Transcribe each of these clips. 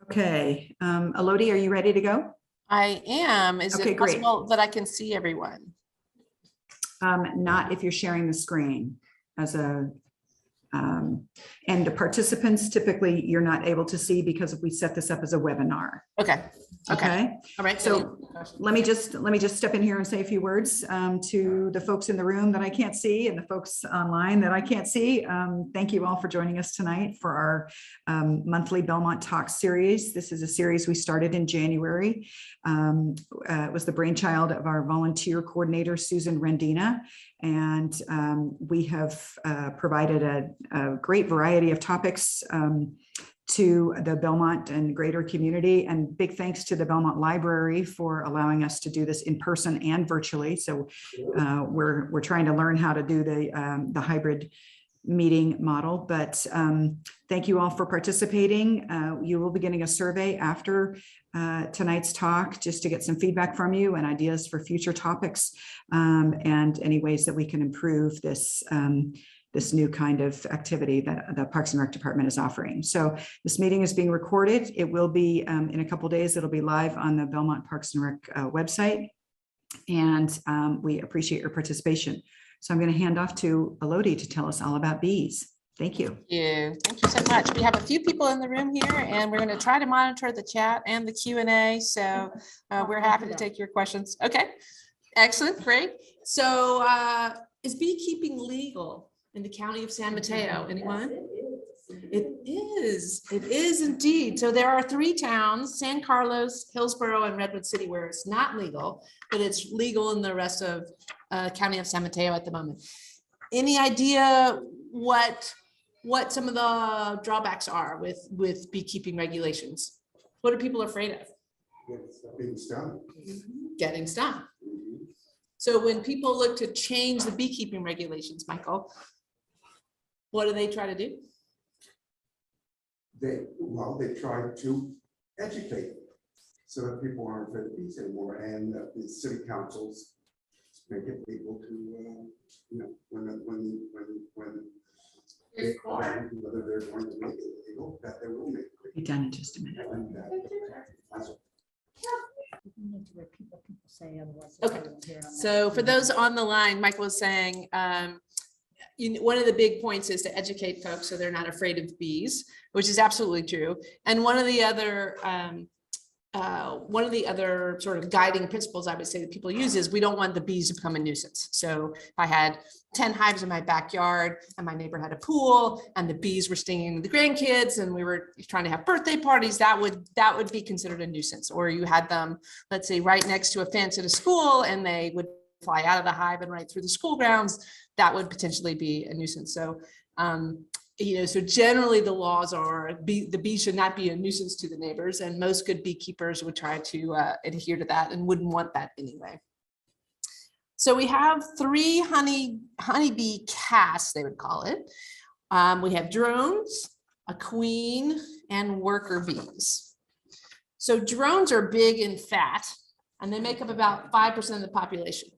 Okay, Elodie, are you ready to go? I am. Is Okay, it great. possible that I can see everyone? Not if you're sharing the screen as a, and the participants typically you're not able to see because we set this up as a webinar. Okay. Okay. All right. So let me just step in here and say a few words to the folks in the room that I can't see and the folks online that I can't see. Thank you all for joining us tonight for our monthly Belmont Talk series. This is a series we started in January. It was the brainchild of our volunteer coordinator, Susan Rendina. And we have provided a great variety of topics to the Belmont and greater community, and big thanks to the Belmont Library for allowing us to do this in person and virtually. So we're trying to learn how to do the hybrid meeting model, but thank you all for participating. You will be getting a survey after tonight's talk just to get some feedback from you and ideas for future topics and any ways that we can improve this this new kind of activity that the Parks and Rec Department is offering. So this meeting is being recorded. It will be in a couple of days, it'll be live on the Belmont Parks and Rec website. And we appreciate your participation. So I'm going to hand off to Elodie to tell us all about bees. Thank you. Thank you so much. We have a few people in the room here, and we're going to try to monitor the chat and the Q&A. So we're happy to take your questions. Okay, excellent, great. So is beekeeping legal in the county of San Mateo? Anyone? It is indeed. So there are 3 towns, San Carlos, Hillsborough, and Redwood City, where it's not legal, but it's legal in the rest of county of San Mateo at the moment. Any idea what some of the drawbacks are with beekeeping regulations? What are people afraid of? Getting stung. Getting stung. So when people look to change the beekeeping regulations, Michael, what do they try to do? They try to educate so that people aren't afraid of bees anymore, and the city councils make it legal to, when they find whether they're going to make it legal, that they will make it. Be done in just a minute. Okay, so for those on the line, Michael was saying, one of the big points is to educate folks so they're not afraid of bees, which is absolutely true. And one of the other sort of guiding principles I would say that people use is we don't want the bees to become a nuisance. So if I had 10 hives in my backyard and my neighbor had a pool and the bees were stinging the grandkids and we were trying to have birthday parties, that would be considered a nuisance. Or you had them, let's say, right next to a fence at a school and they would fly out of the hive and right through the school grounds, that would potentially be a nuisance. So so generally the laws are the bees should not be a nuisance to the neighbors, and most good beekeepers would try to adhere to that and wouldn't want that anyway. So we have 3 honeybee castes, they would call it. We have drones, a queen, and worker bees. So drones are big and fat, and they make up about 5% of the population.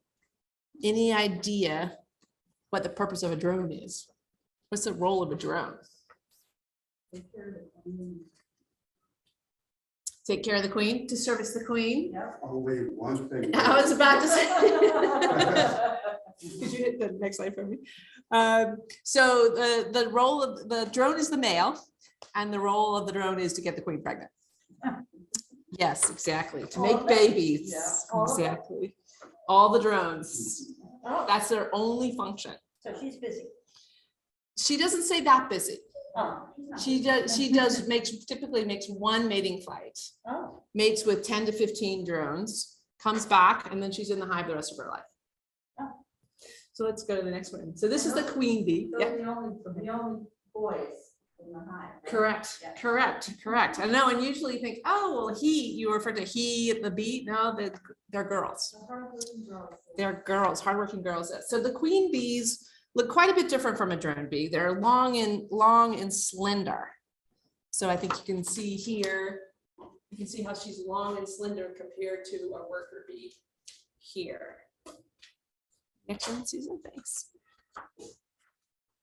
Any idea what the purpose of a drone is? What's the role of a drone? Take care of the queen, to service the queen. Yep. Only one thing. I was about to say. Could you hit the next slide for me? So the role of the drone is the male, and the role of the drone is to get the queen pregnant. Yes, exactly. To make babies. Yeah. Exactly. All the drones. Oh. That's their only function. So she's busy. She doesn't say that busy. Oh, She typically makes 1 mating flight. Oh. Mates with 10 to 15 drones, comes back, and then she's in the hive the rest of her life. Oh. So let's go to the next one. So this is the queen bee. So the only boys in the hive. Right? Correct. Yeah. Correct. I know, and usually you think, oh, well, you refer to he, the bee. No, they're girls. They're girls, hardworking girls. So the queen bees look quite a bit different from a drone bee. They're long and slender. So I think you can see here, you can see how she's long and slender compared to a worker bee here. Next one, Susan, thanks.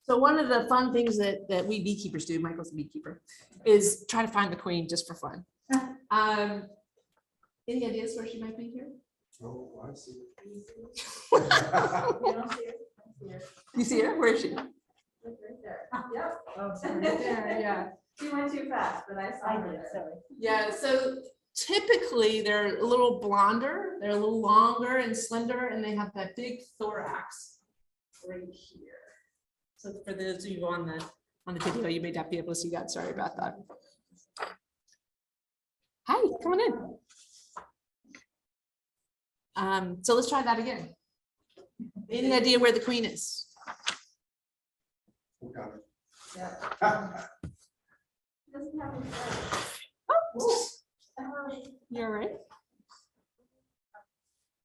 So one of the fun things that we beekeepers do, Michael's a beekeeper, is try to find the queen just for fun. Any ideas where she might be here? Oh, I see. You don't see her? I see her. You see her? Where is she? Look right there. Yep. Oh, yeah. She went too fast, but I saw her there. Sorry. Yeah, so typically they're a little blonder, they're a little longer and slender, and they have that big thorax right here. So for those of you on the video, you may not be able to see that. Sorry about that. Hi, come on in. So let's try that again. Any idea where the queen is? Got it. Yeah. Doesn't have any You're right.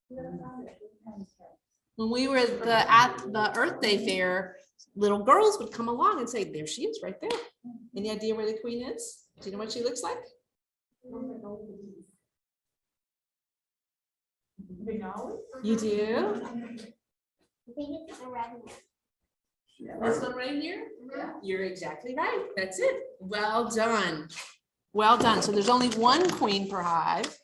flags. When we were at the Earth Day fair, little girls would come along and say, there she is right there. Any idea where the queen is? Do you know what she looks like? You do? I think it's a red one. This one right here? Yeah. You're exactly right. That's it. Well done. Well done. So there's only one queen per hive,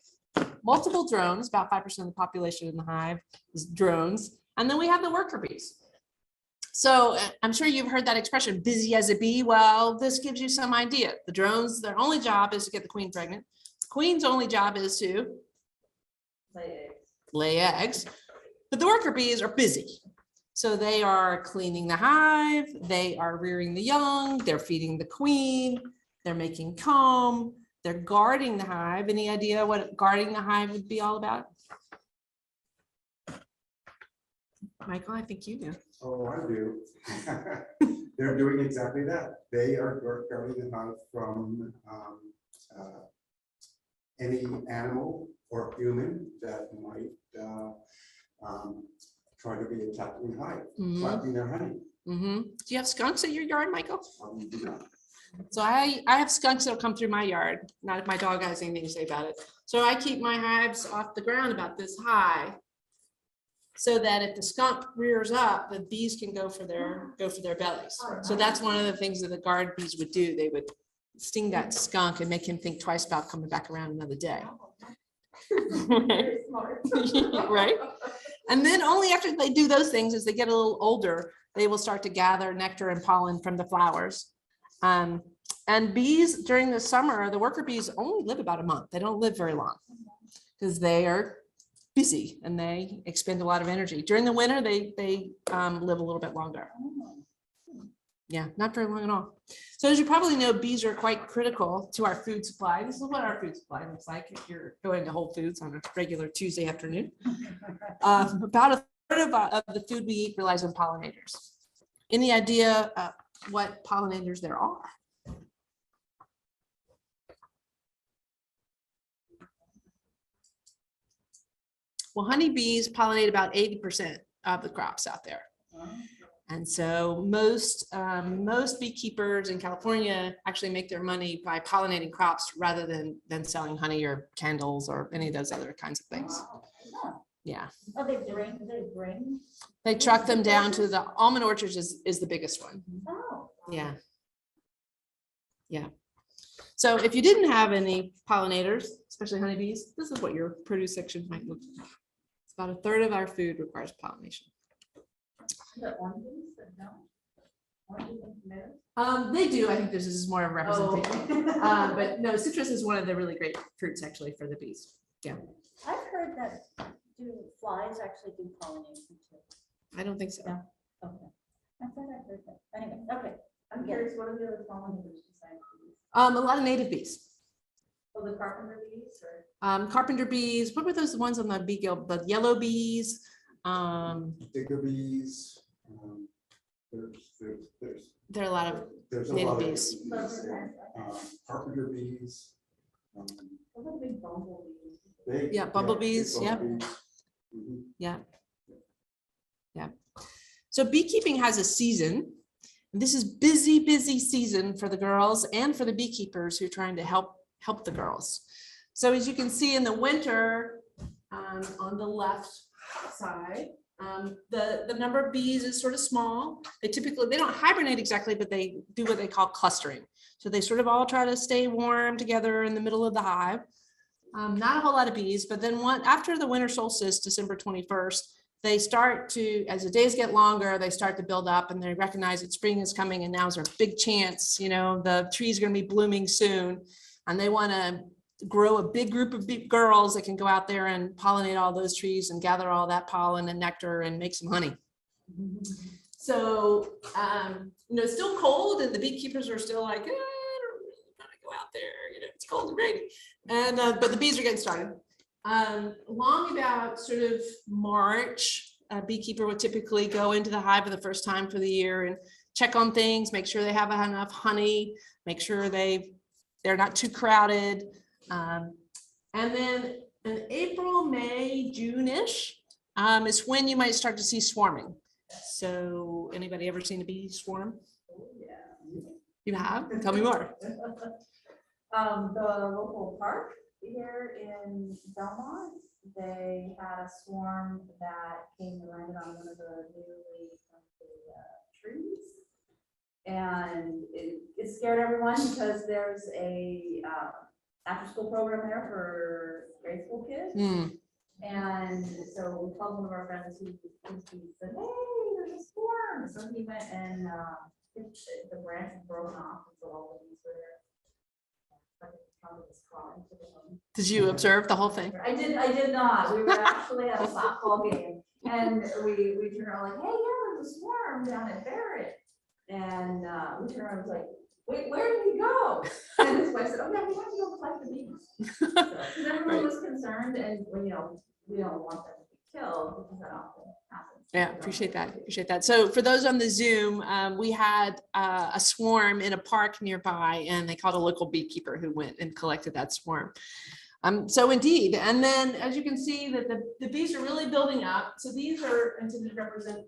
multiple drones, about 5% of the population in the hive is drones. And then we have the worker bees. So I'm sure you've heard that expression, busy as a bee. Well, this gives you some idea. The drones, their only job is to get the queen pregnant. The queen's only job is to lay eggs. But the worker bees are busy. So they are cleaning the hive, they are rearing the young, they're feeding the queen, they're making comb, they're guarding the hive. Any idea what guarding the hive would be all about? Michael, I think you know. Oh, I do. They're doing exactly that. They are guarding the hive from any animal or human that might try to be attacking the hive, collecting their honey. Do you have skunks at your yard, Michael? Do not. So I have skunks that'll come through my yard, not if my dog has anything to say about it. So I keep my hives off the ground about this high, so that if the skunk rears up, the bees can go for their bellies. So that's one of the things that the guard bees would do. They would sting that skunk and make him think twice about coming back around another day. Very smart. Right? And then only after they do those things, as they get a little older, they will start to gather nectar and pollen from the flowers. And bees during the summer, the worker bees only live about a month. They don't live very long because they are busy and they expend a lot of energy. During the winter, they live a little bit longer. Yeah, not very long at all. So as you probably know, bees are quite critical to our food supply. This is what our food supply looks like if you're going to Whole Foods on a regular Tuesday afternoon. About a third of the food we eat relies on pollinators. Any idea what pollinators there are? Well, honeybees pollinate about 80% of the crops out there. And so most beekeepers in California actually make their money by pollinating crops rather than selling honey or candles or any of those other kinds of things. Yeah. Oh, they bring. They truck them down to the almond orchards is the biggest one. Oh. Yeah. Yeah. So if you didn't have any pollinators, especially honeybees, this is what your produce section might look like. It's about a third of our food requires pollination. The oranges that don't? Oranges and tomatoes? They do. I think this is more of a representation. Oh. But no, citrus is one of the really great fruits actually for the bees. Yeah. I've heard that flies actually do pollination too. I don't think so. No. Okay. I thought I heard that. Anyway, okay. I'm curious, what are the other pollinators besides these? A lot of native bees. Oh, the carpenter bees or? Carpenter bees. What were those ones on the bee guild? The yellow bees. Digger bees. There are a lot of There's a native lot of bees. Carpenter bees. What about the big bumblebees? Yeah, bumblebees, big yeah. bumblebees. Mhm. Yeah. Yeah. So beekeeping has a season. This is busy season for the girls and for the beekeepers who are trying to help the girls. So as you can see in the winter, on the left side, the number of bees is sort of small. They don't hibernate exactly, but they do what they call clustering. So they sort of all try to stay warm together in the middle of the hive. Not a whole lot of bees, but then after the winter solstice, December 21st, they start to, as the days get longer, they start to build up and they recognize that spring is coming and now's their big chance. You know, the trees are going to be blooming soon and they want to grow a big group of girls that can go out there and pollinate all those trees and gather all that pollen and nectar and make some honey. So, you know, it's still cold and the beekeepers are still like, I don't really want to go out there, you know, it's cold and rainy. And, but the bees are getting started. Along about sort of March, a beekeeper would typically go into the hive for the first time for the year and check on things, make sure they have enough honey, make sure they're not too crowded. And then in April, May, June-ish is when you might start to see swarming. So anybody ever seen a bee swarm? Yeah. You have? Tell me more. The local park here in Belmont, they had a swarm that came and landed on one of the newly planted trees. And it scared everyone because there's a after school program there for grade school kids. And so we called one of our friends who said, hey, there's a swarm. So he went and the branch was broken off, and so all the bees were there. Did you observe the whole thing? I did not. We were actually at a softball game, and we turned around like, hey, yeah, there's a swarm down at Barrett. And we turned around and was like, wait, where did he go? And his wife said, oh yeah, we have to go collect the bees. Because everyone was concerned, and you know, we don't want them to be killed because that often happens. Yeah, appreciate that. Appreciate that. So for those on the Zoom, we had a swarm in a park nearby, and they called a local beekeeper who went and collected that swarm. So indeed, and then as you can see that the bees are really building up. So these are intended to represent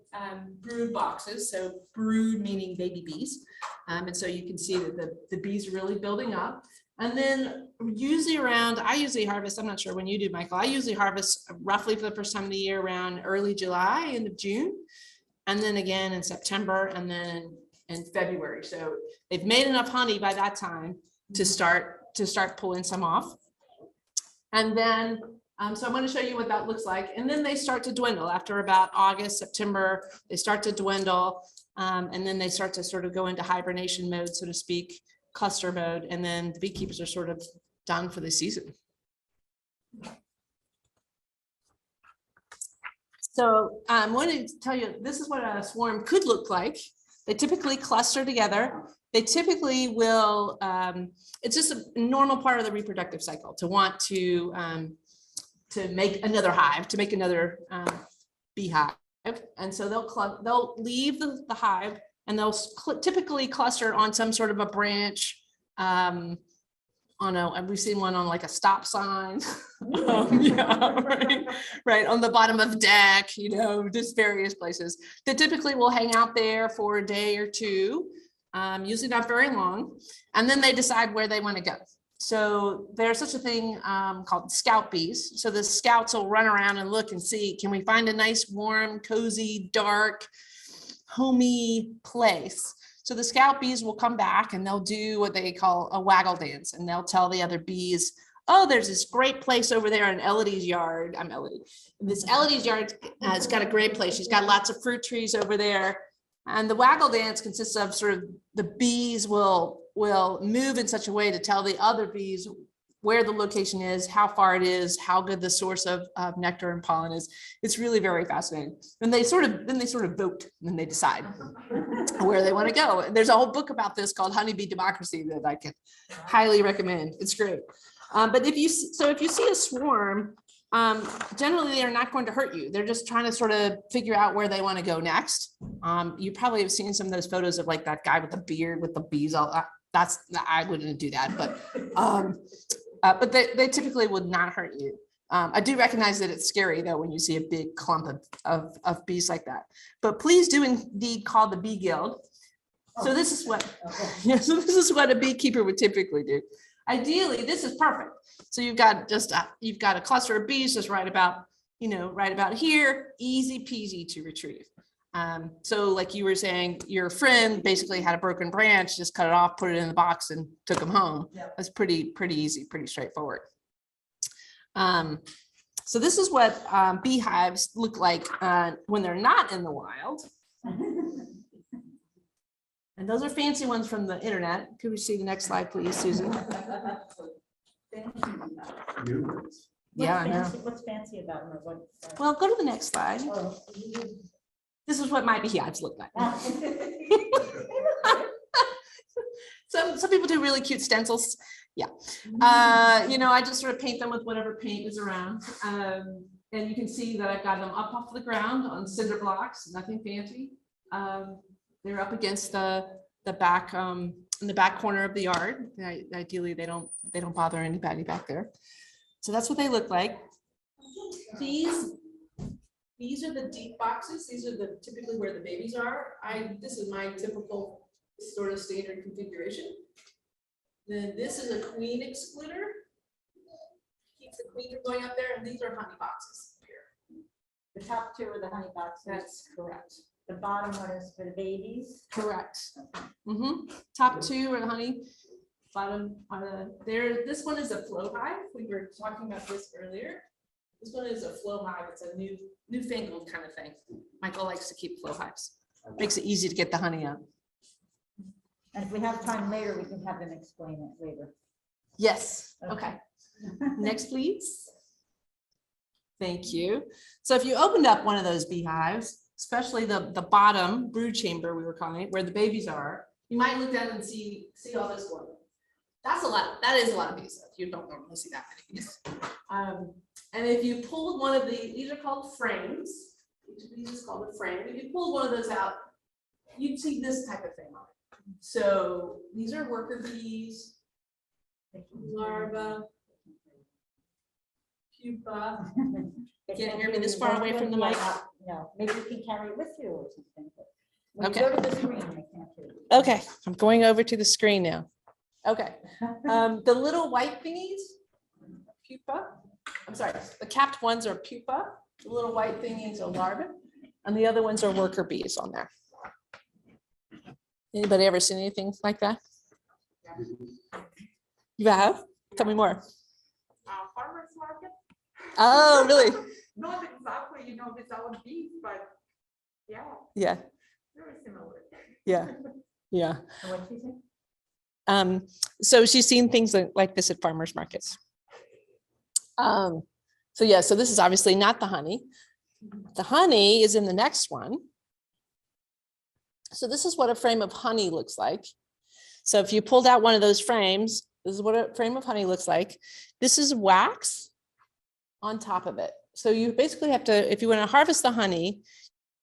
brood boxes. So brood meaning baby bees. And so you can see that the bees are really building up. And then usually I usually harvest, I'm not sure when you do, Michael, I usually harvest roughly for the first time of the year around early July, end of June, and then again in September, and then in February. So they've made enough honey by that time to start pulling some off. And then, so I'm going to show you what that looks like. And then they start to dwindle after about August, September, they start to dwindle. And then they start to sort of go into hibernation mode, so to speak, cluster mode. And then the beekeepers are sort of done for the season. So I wanted to tell you, this is what a swarm could look like. They typically cluster together. They typically will, it's just a normal part of the reproductive cycle to want to make another hive, to make another beehive. And so they'll leave the hive and they'll typically cluster on some sort of a branch. We've seen one on like a stop sign. Yeah, right on the bottom of the deck, you know, just various places. They typically will hang out there for a day or two. Usually not very long, and then they decide where they want to go. So there's such a thing called scout bees. So the scouts will run around and look and see, can we find a nice, warm, cozy, dark, homey place? So the scout bees will come back and they'll do what they call a waggle dance, and they'll tell the other bees, oh, there's this great place over there in Elodie's yard. I'm Elodie. This Elodie's yard has got a great place. She's got lots of fruit trees over there. And the waggle dance consists of sort of the bees will move in such a way to tell the other bees where the location is, how far it is, how good the source of nectar and pollen is. It's really very fascinating. And they sort of vote, and then they decide where they want to go. And there's a whole book about this called Honeybee Democracy that I can highly recommend. It's great. But if you see a swarm, generally they are not going to hurt you. They're just trying to sort of figure out where they want to go next. You probably have seen some of those photos of like that guy with the beard with the bees. I wouldn't do that, but they typically would not hurt you. I do recognize that it's scary though when you see a big clump of bees like that. But please do indeed call the Bee Guild. So this is what, so this is what a beekeeper would typically do. Ideally, this is perfect. So you've got a cluster of bees just right about here, easy peasy to retrieve. So like you were saying, your friend basically had a broken branch, just cut it off, put it in the box and took them home. Yep. That's pretty easy, pretty straightforward. So this is what beehives look like when they're not in the wild. And those are fancy ones from the internet. Could we see the next slide, please, Susan? Humans. Yeah, I know. What's fancy about them or what? Well, go to the next slide. Oh. This is what my beehives look like. Some people do really cute stencils. Yeah. You know, I just sort of paint them with whatever paint is around. And you can see that I've got them up off the ground on cinder blocks, nothing fancy. They're up against the back in the back corner of the yard. Ideally, they don't bother anybody back there. So that's what they look like. These are the deep boxes. These are typically where the babies are. This is my typical sort of standard configuration. Then this is a queen excluder. Keeps the queen from going up there, and these are honey boxes here. The top two are the honey boxes. That's correct. The bottom one is for the babies. Correct. Top two are the honey. Bottom are the This one is a flow hive. We were talking about this earlier. This one is a flow hive. It's a newfangled kind of thing. Michael likes to keep flow hives. Makes it easy to get the honey out. And if we have time later, we can have them explain it later. Yes. Okay. Next, please. Thank you. So if you opened up one of those beehives, especially the bottom brood chamber, we were calling it, where the babies are, you might look down and see all this going. That's a lot. That is a lot of bees. You don't normally see that many bees. And if you pulled one of these are called frames. Each of these is called a frame. If you pulled one of those out, you'd see this type of thing on it. So these are worker bees, larva, pupa. Can't hear me this far away from the mic? No, maybe you can carry it with you or something. But when Okay. you go to the screen, I can't hear you. Okay, I'm going over to the screen now. Okay, the little white thingies, pupa. I'm sorry, the capped ones are pupa. The little white thingies are larvae, and the other ones are worker bees on there. Anybody ever seen anything like that? You have? Tell me more. Farmers market, Oh, really? not exactly, without bees, but yeah, Yeah, very similar. yeah, yeah. And what'd she say? So she's seen things like this at farmers markets. So yeah, so this is obviously not the honey. The honey is in the next one. So this is what a frame of honey looks like. So if you pulled out one of those frames, this is what a frame of honey looks like. This is wax on top of it. So you basically have to, if you want to harvest the honey,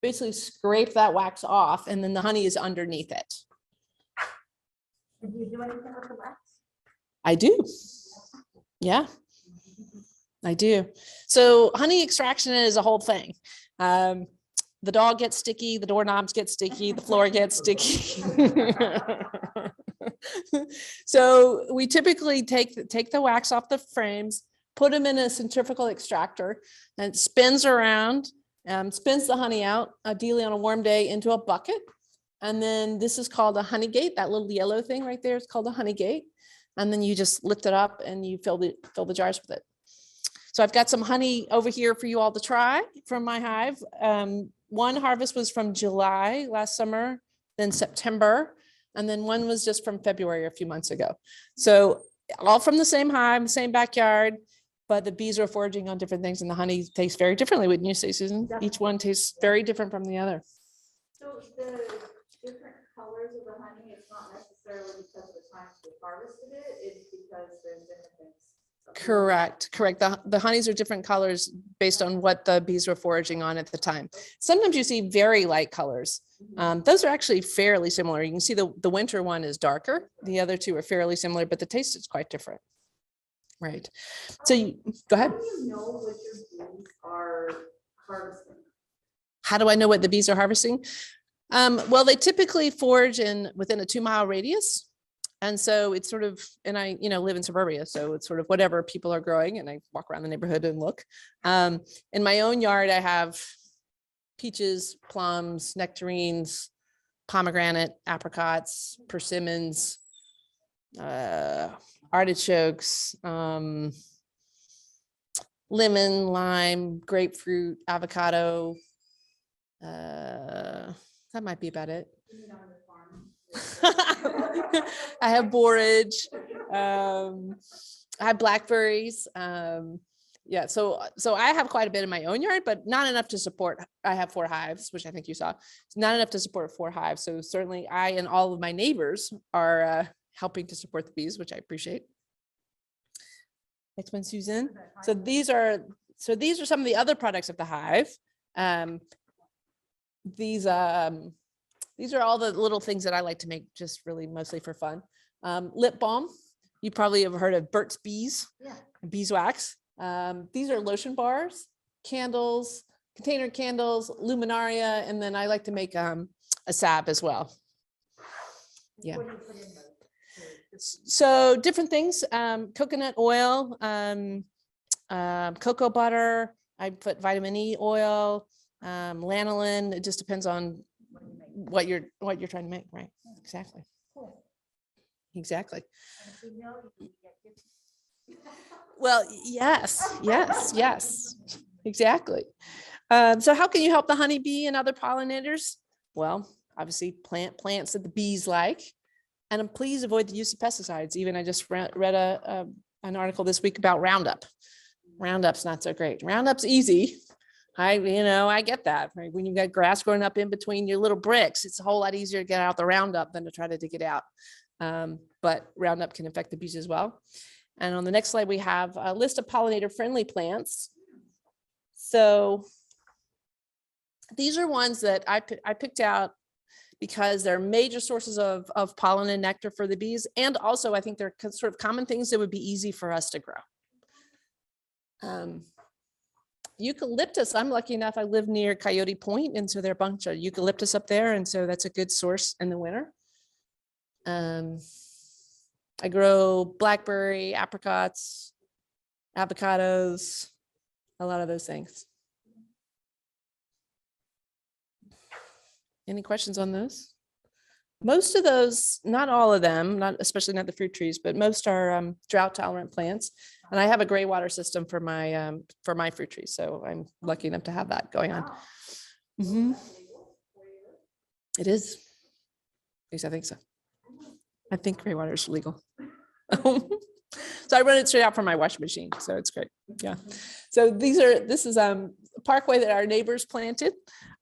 basically scrape that wax off, and then the honey is underneath it. Did you do anything with the wax? I do. Yeah, I do. So honey extraction is a whole thing. The dog gets sticky, the doorknobs get sticky, the floor gets sticky. So we typically take the wax off the frames, put them in a centrifugal extractor, and it spins around, spins the honey out, ideally on a warm day, into a bucket. And then this is called a honey gate. That little yellow thing right there is called a honey gate. And then you just lift it up and you fill the jars with it. So I've got some honey over here for you all to try from my hive. One harvest was from July last summer, then September, and then one was just from February a few months ago. So all from the same hive, the same backyard, but the bees are foraging on different things, and the honey tastes very differently, wouldn't you say, Susan? Each one tastes very different from the other. So the different colors of the honey, it's not necessarily because of the time we harvested it, it's because there's different things. Correct. The honeys are different colors based on what the bees were foraging on at the time. Sometimes you see very light colors. Those are actually fairly similar. You can see the winter one is darker. The other two are fairly similar, but the taste is quite different. Right. So go ahead. How do you know what your bees are harvesting? How do I know what the bees are harvesting? Well, they typically forage within a 2-mile radius. And so it's sort of, and I, live in suburbia, so it's sort of whatever people are growing, and I walk around the neighborhood and look. In my own yard, I have peaches, plums, nectarines, pomegranate, apricots, persimmons, artichokes, lemon, lime, grapefruit, avocado. That might be about it. I have borage. I have blackberries. Yeah, so I have quite a bit in my own yard, but not enough to support. I have 4 hives, which I think you saw. It's not enough to support 4 hives. So certainly I and all of my neighbors are helping to support the bees, which I appreciate. Next one, Susan. So these are some of the other products of the hive. These are all the little things that I like to make, just really mostly for fun. Lip balm. You probably have heard of Burt's Bees, beeswax. These are lotion bars, candles, container candles, luminaria, and then I like to make a salve as well. Yeah. What do you put in those? So different things, coconut oil, cocoa butter. I put vitamin E oil, lanolin. It just depends on what you're trying to make, right? Exactly. Cool. Exactly. And if we know you can get gifts. Well, yes, exactly. So how can you help the honeybee and other pollinators? Well, obviously plant plants that the bees like, and please avoid the use of pesticides. Even I just read an article this week about Roundup. Roundup's not so great. Roundup's easy. I get that, right? When you've got grass growing up in between your little bricks, it's a whole lot easier to get out the Roundup than to try to dig it out. But Roundup can affect the bees as well. And on the next slide, we have a list of pollinator-friendly plants. So these are ones that I picked out because they're major sources of pollen and nectar for the bees. And also, I think they're sort of common things that would be easy for us to grow. Eucalyptus, I'm lucky enough, I live near Coyote Point, and so there are a bunch of eucalyptus up there, and so that's a good source in the winter. I grow blackberry, apricots, avocados, a lot of those things. Any questions on those? Most of those, not all of them, especially not the fruit trees, but most are drought tolerant plants. And I have a gray water system for my fruit trees. So I'm lucky enough to have that going on. It is. At least I think so. I think gray water is legal. So I run it straight out from my washing machine. So it's great. Yeah. So this is a parkway that our neighbors planted,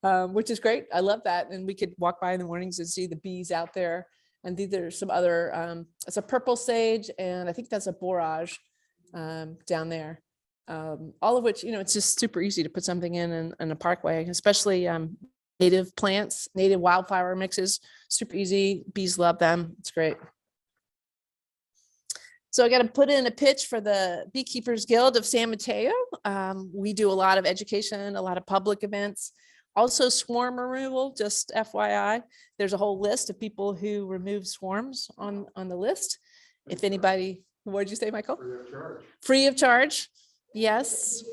which is great. I love that. And we could walk by in the mornings and see the bees out there. And these are some other, it's a purple sage, and I think that's a borage down there. All of which, it's just super easy to put something in a parkway, especially native plants, native wildflower mixes, super easy. Bees love them. It's great. So I got to put in a pitch for the Beekeepers Guild of San Mateo. We do a lot of education, a lot of public events, also swarm removal, just FYI. There's a whole list of people who remove swarms on the list. If anybody, what did you say, Michael? Free of charge. Free of charge. Yes.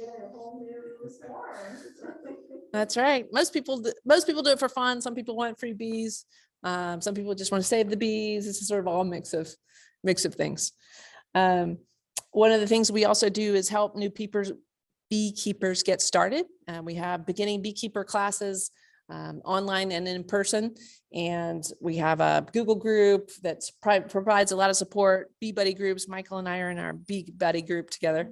That's right. Most people do it for fun. Some people want free bees. Some people just want to save the bees. This is sort of all mix of things. One of the things we also do is help new beekeepers get started. We have beginning beekeeper classes online and in person. And we have a Google group that provides a lot of support, Bee Buddy groups. Michael and I are in our Bee Buddy group together.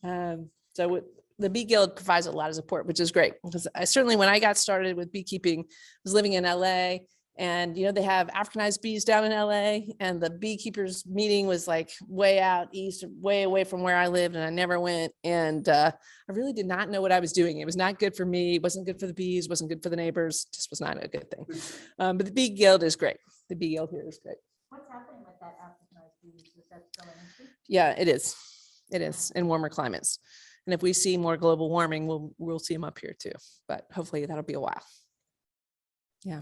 So the Bee Guild provides a lot of support, which is great. Because certainly when I got started with beekeeping, I was living in LA. And, they have Africanized bees down in LA, and the beekeepers meeting was like way out east, way away from where I lived, and I never went. And I really did not know what I was doing. It was not good for me. It wasn't good for the bees, wasn't good for the neighbors. Just was not a good thing. But the Bee Guild is great. The Bee Guild here is great. What's happening with that Africanized bees? Is that still an issue? Yeah, it is. It is in warmer climates. And if we see more global warming, we'll see them up here too. But hopefully that'll be a while. Yeah.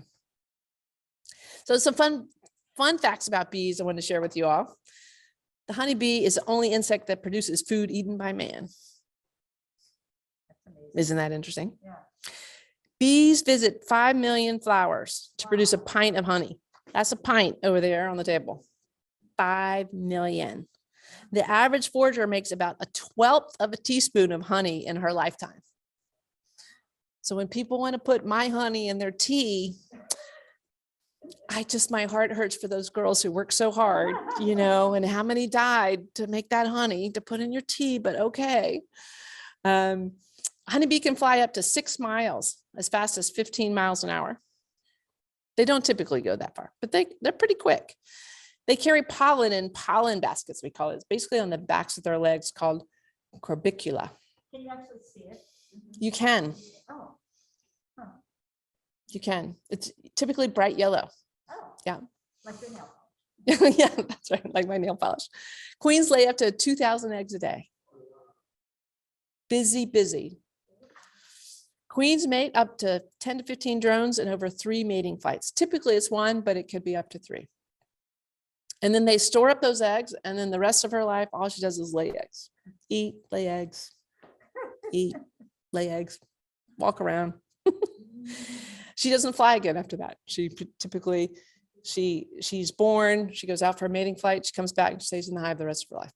So some fun facts about bees I want to share with you all. The honeybee is the only insect that produces food eaten by man. That's amazing. Isn't that interesting? Yeah. Bees visit 5 million flowers to produce a pint of honey. That's a pint over there on the table. 5 million. The average forager makes about 1/12 of a teaspoon of honey in her lifetime. So when people want to put my honey in their tea, my heart hurts for those girls who work so hard, and how many died to make that honey to put in your tea, but okay. Honeybee can fly up to 6 miles as fast as 15 miles an hour. They don't typically go that far, but they're pretty quick. They carry pollen in pollen baskets, we call it. It's basically on the backs of their legs, called corbicula. Can you actually see it? You can. Oh. Huh. You can. It's typically bright yellow. Oh. Yeah. Like your nail. Yeah, that's right. Like my nail polish. Queens lay up to 2,000 eggs a day. Busy, busy. Queens mate up to 10 to 15 drones and over 3 mating flights. Typically it's 1, but it could be up to 3. And then they store up those eggs, and then the rest of her life, all she does is lay eggs. Eat, lay eggs, eat, lay eggs, walk around. She doesn't fly again after that. She typically, she's born, she goes out for a mating flight, she comes back and stays in the hive the rest of her life.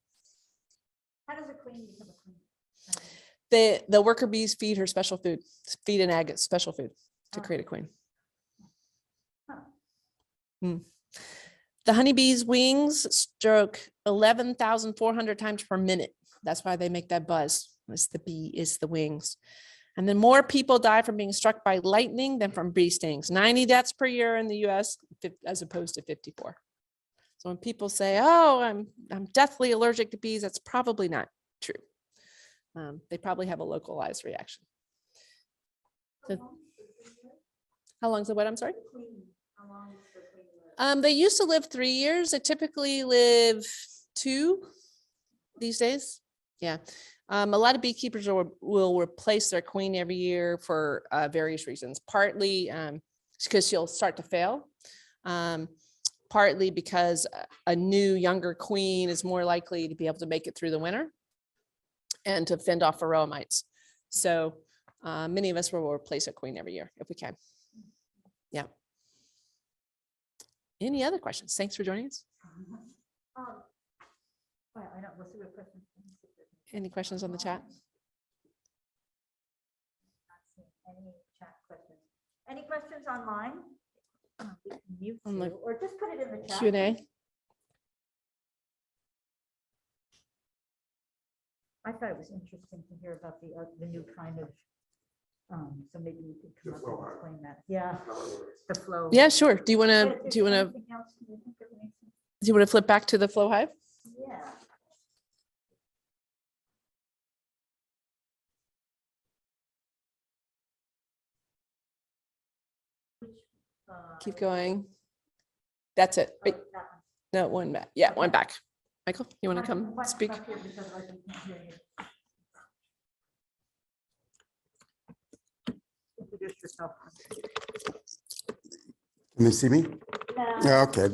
How does a queen become a queen? The worker bees feed her special food, feed an agate special food to create a queen. The honeybee's wings stroke 11,400 times per minute. That's why they make that buzz. It's the bee, is the wings. And then more people die from being struck by lightning than from bee stings. 90 deaths per year in the US, as opposed to 54. So when people say, oh, I'm deathly allergic to bees, that's probably not true. They probably have a localized reaction. How long is the what? I'm sorry? They used to live 3 years. They typically live 2 these days. Yeah. A lot of beekeepers will replace their queen every year for various reasons. Partly because she'll start to fail. Partly because a new younger queen is more likely to be able to make it through the winter and to fend off varroa mites. So many of us will replace a queen every year if we can. Yeah. Any other questions? Thanks for joining us. I don't, what's the real question? Any questions on the chat? Any chat questions? Any questions online? You On the or just put it in the chat. Q&A. I thought it was interesting to hear about the new kind of, so maybe you could come The up flow and hive. explain that. Yeah, the flow. Yeah, sure. Do you want But to if there's do anything else you think of anything? flip back to the flow hive? Yeah. Which, Keep going. That's it. Wait, that one. no, one back. Yeah, one back. Michael, you want to Why- come why speak? stop here because I can hear you. Introduce yourself. Can you see me? No. Okay,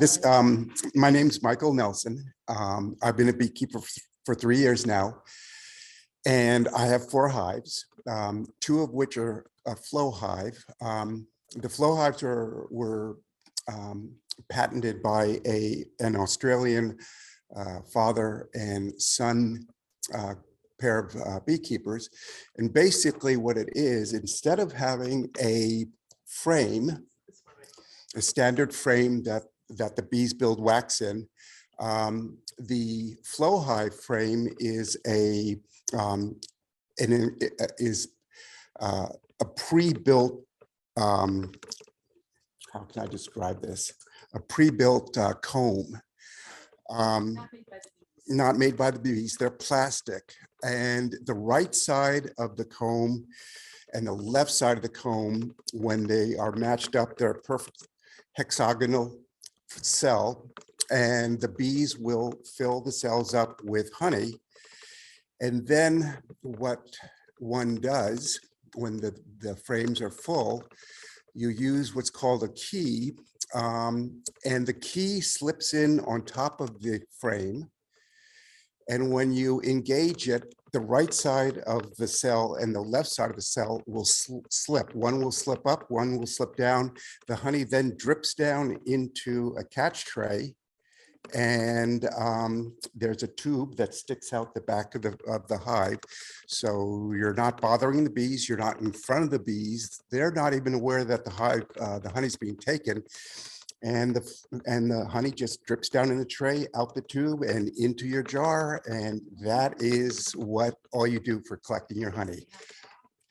my name's Michael Nelson. I've been a beekeeper for 3 years now. And I have 4 hives, 2 of which are a flow hive. The flow hives were patented by an Australian father and son pair of beekeepers. And basically what it is, instead of having a frame, a standard frame that the bees build wax in, the flow hive frame is a pre-built, how can I describe this? A pre-built comb. Not made by the bees, they're plastic. And the right side of the comb and the left side of the comb, when they are matched up, they're a perfect hexagonal cell. And the bees will fill the cells up with honey. And then what one does when the frames are full, you use what's called a key. And the key slips in on top of the frame. And when you engage it, the right side of the cell and the left side of the cell will slip. One will slip up, one will slip down. The honey then drips down into a catch tray. And there's a tube that sticks out the back of the hive. So you're not bothering the bees. You're not in front of the bees. They're not even aware that the honey's being taken. And the honey just drips down in the tray, out the tube and into your jar. And that is what all you do for collecting your honey.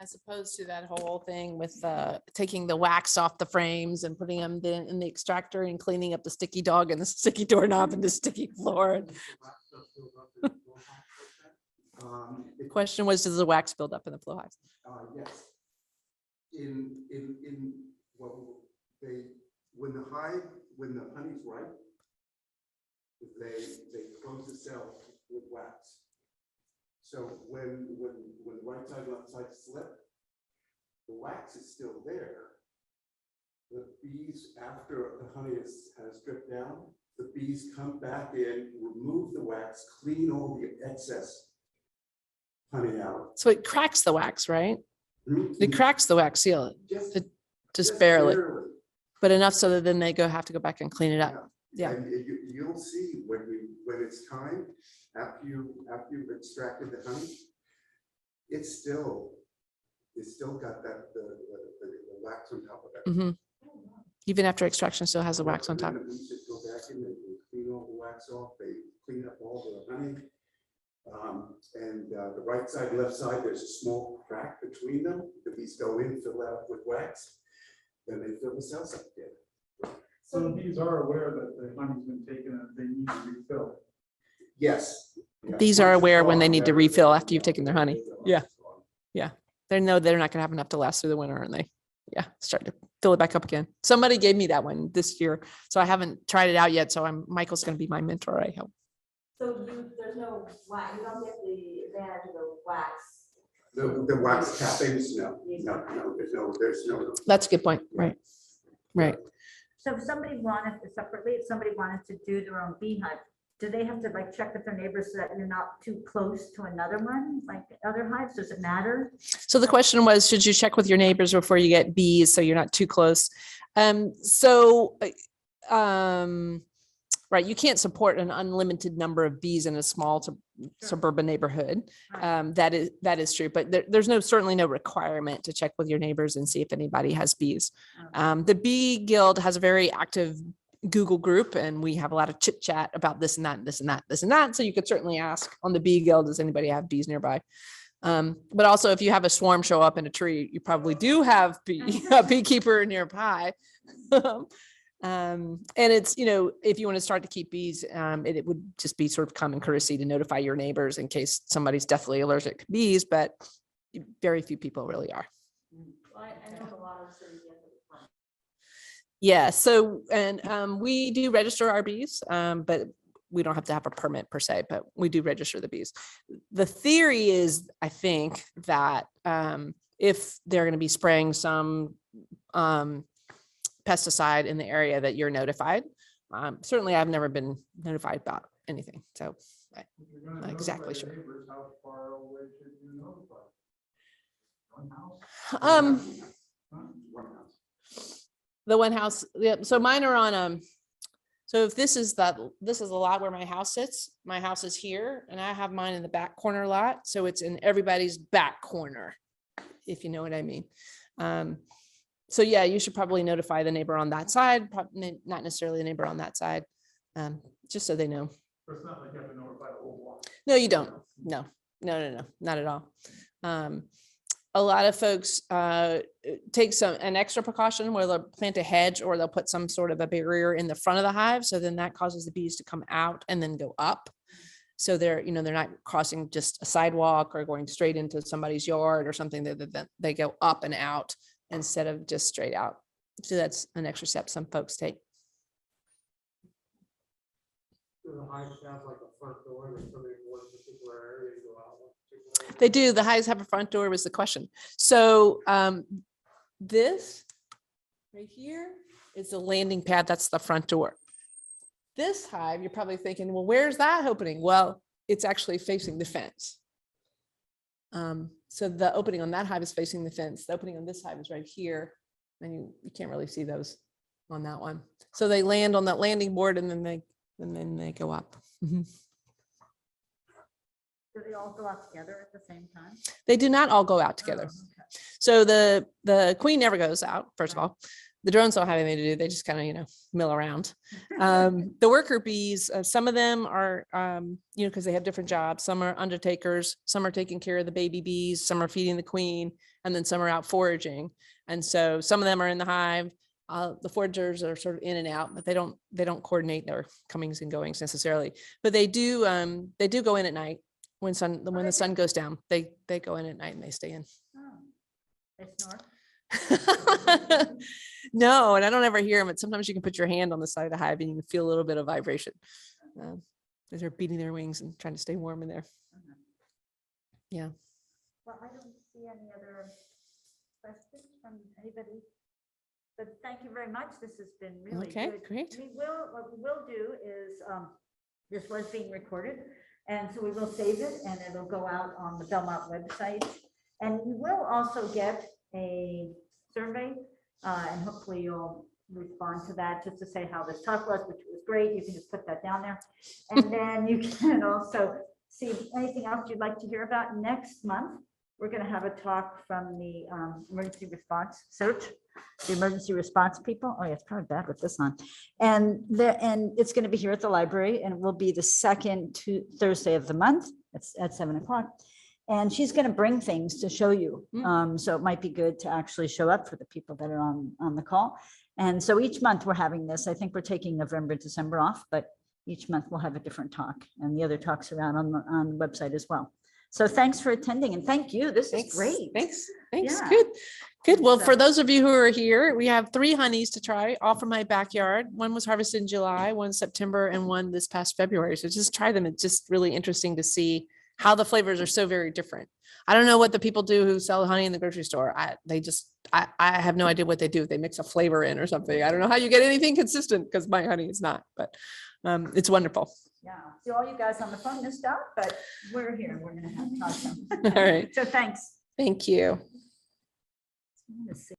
As opposed to that whole thing with taking the wax off the frames and putting them in the extractor and cleaning up the sticky dog and the sticky doorknob and the sticky floor. The question was, does the wax build up in the flow hives? Yes. When the honey's ripe, they close the cell with wax. So when the right side and left side slip, the wax is still there. The bees, after the honey has dripped down, the bees come back in, remove the wax, clean all the excess honey out. So it cracks the wax, right? Mhm. It cracks the wax seal, just barely, but enough so that then they have to go back and clean it up. Yeah. And you'll see when it's time, after you've extracted the honey, it's still got the wax on top of it. Mhm. Even after extraction, still has the wax on top. And then the bees just go back in and clean all the wax off. They clean up all the honey. And the right side, left side, there's a small crack between them. The bees go in, fill that up with wax, then they fill the cells up again. So the bees are aware that the honey's been taken and they need to refill. Yes. Bees are aware when they need to refill after you've taken their honey. Yeah. They know they're not going to have enough to last through the winter, and they start to fill it back up again. Somebody gave me that one this year, so I haven't tried it out yet. So Michael's going to be my mentor, I hope. So there's no wax, you don't get the advantage of the wax. The wax cappings, no, there's no. That's a good point. Right. So if somebody wanted if somebody wanted to do their own beehive, do they have to like check with their neighbors so that you're not too close to another one, like other hives? Does it matter? So the question was, should you check with your neighbors before you get bees so you're not too close? Right, you can't support an unlimited number of bees in a small suburban neighborhood. Right. That is true, but there's certainly no requirement to check with your neighbors and see if anybody has bees. The Bee Guild has a very active Google group, and we have a lot of chit chat about this and that, and this and that, this and that. So you could certainly ask on the Bee Guild, does anybody have bees nearby? But also, if you have a swarm show up in a tree, you probably do have a beekeeper nearby. And it's, if you want to start to keep bees, it would just be sort of common courtesy to notify your neighbors in case somebody's deathly allergic to bees, but very few people really are. I know a lot of cities. Yeah. So, and we do register our bees, but we don't have to have a permit per se, but we do register the bees. The theory is, I think, that if they're going to be spraying some pesticide in the area, that you're notified. Certainly, I've never been notified about anything, so I'm not exactly sure. Neighbors, how far away should you notify? One house? The one house, yeah. So mine are on so if this is the lot where my house sits. My house is here, and I have mine in the back corner lot, so it's in everybody's back corner, if you know what I mean. So yeah, you should probably notify the neighbor on that side, not necessarily the neighbor on that side, just so they know. So it's not like you have to notify the whole block. No, you don't. No, not at all. A lot of folks take an extra precaution where they'll plant a hedge, or they'll put some sort of a barrier in the front of the hive. So then that causes the bees to come out and then go up. So they're not crossing just a sidewalk or going straight into somebody's yard or something. That they go up and out instead of just straight out. So that's an extra step some folks take. Do the hives have like a front door that somebody in one particular area and go out one particular area? They do. The hives have a front door was the question. So this right here is the landing pad. That's the front door. This hive, you're probably thinking, well, where's that opening? Well, it's actually facing the fence. So the opening on that hive is facing the fence. The opening on this hive is right here. And you can't really see those on that one. So they land on that landing board and then they go up. Mhm. Do they all go out together at the same time? They do not all go out together. Oh, okay. So the queen never goes out, first of all. The drones don't have anything to do. They just kind of, mill around. The worker bees, some of them are, because they have different jobs. Some are undertakers, some are taking care of the baby bees, some are feeding the queen, and then some are out foraging. And so some of them are in the hive. The foragers are sort of in and out, but they don't coordinate their comings and goings necessarily. But they do go in at night when the sun goes down. They go in at night and they stay in. Oh, they snore? No, and I don't ever hear them. But sometimes you can put your hand on the side of the hive and you can feel a little bit of vibration as they're beating their wings and trying to stay warm in there. Yeah. Well, I don't see any other questions from anybody. But thank you very much. This has been really Okay, good. great. What we will do is, this was being recorded, and so we will save it and it'll go out on the Belmont website. And you will also get a survey, and hopefully you'll respond to that just to say how this talk was, which was great. You can just put that down there. And then you can also see anything else you'd like to hear about next month. We're going to have a talk from the emergency response search, the emergency response people. Oh, yeah, it's probably bad with this on. And it's going to be here at the library, and it will be the second Thursday of the month. It's at 7 o'clock. And she's going to bring things to show you. So it might be good to actually show up for the people that are on the call. And so each month we're having this. I think we're taking November, December off, but each month we'll have a different talk, and the other talks are out on the website as well. So thanks for attending, and thank you. This is great. Thanks. Yeah. Good. Well, So- for those of you who are here, we have 3 honeys to try, all from my backyard. One was harvested in July, one September, and one this past February. So just try them. It's just really interesting to see how the flavors are so very different. I don't know what the people do who sell honey in the grocery store. I have no idea what they do. They mix a flavor in or something. I don't know how you get anything consistent, because my honey is not, but it's wonderful. Yeah, so all you guys on the phone missed out, but we're here. We're going to have talk. All right. So thanks. Thank you. Let's see.